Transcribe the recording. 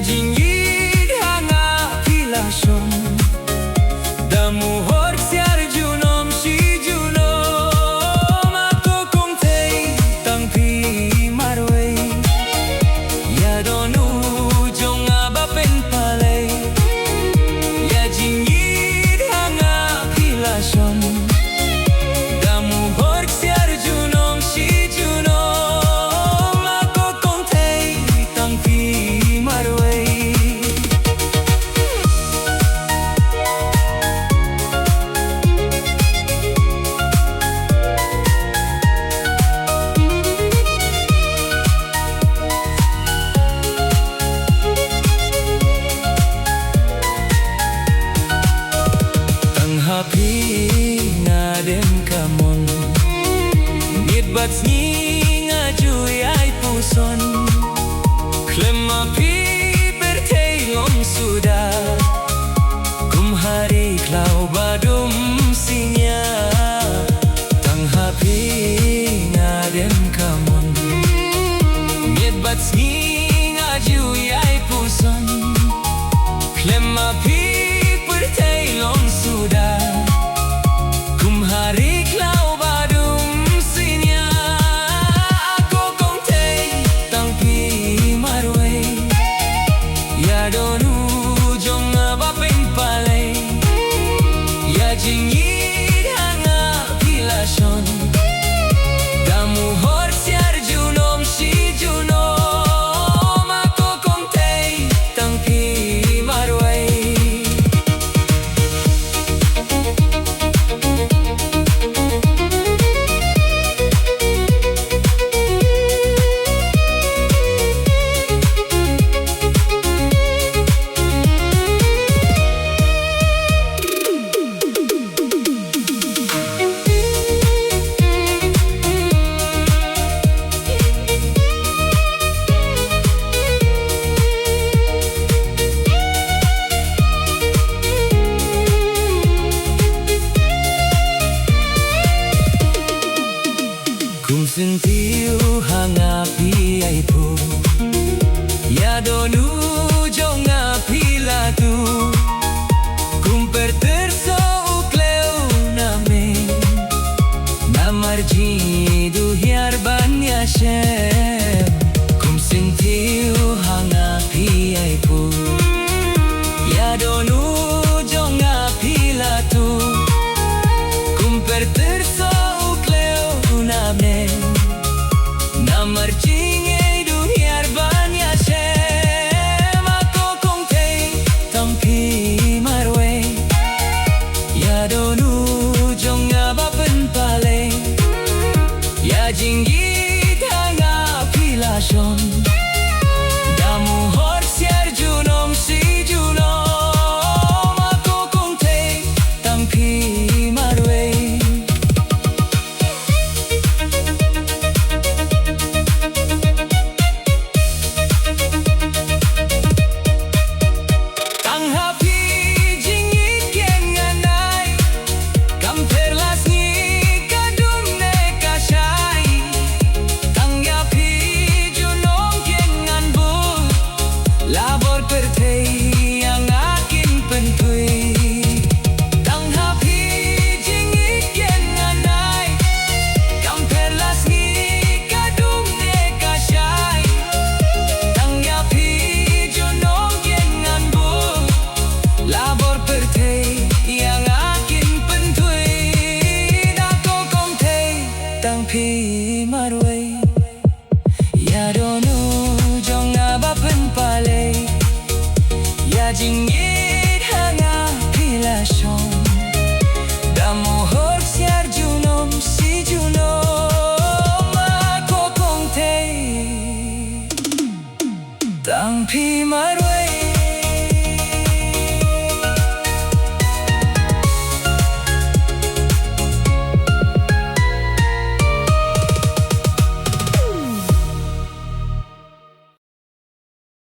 jingid hanga pilason damuhor siar junom si junom ako kongthei tang pi marwe ya donu jong abapen palei ya jingid hanga pilason damuhor siar junom si junom ako kongthei tang pi marwe. Happy ngadem kamon nit bat nga juy ay puson klem api bertei long suda kumhari klau badum sinya tang happy ngadem kamon nit bat nga juy ay puson klem api bertei long suda kumhari klau badum sinya ako kongthei tang pi marwe ya donu jong abapen palei ya jingid hanga pilason damuhor siar junom si junom ako kongthei tang pi marwe. Kum sentiu hanga pi ai pu ya donu jonga pila tu kum perterso ukleu name namarji du hiar banya shem kum sentiu hanga pi ai pu ya donu jonga pila tu kum perterso namarjinge du hiar banya shem ako kongthei tang pi marwe ya donu jong abapen palei ya jingid hanga pilason damuhor siar junom si junom ako kongthei tang pi marwe. Pi marwe ya donu jong abapen palei ya jingid hanga pilason damuhor siar junom si junom ako kongthei tang pi marwe.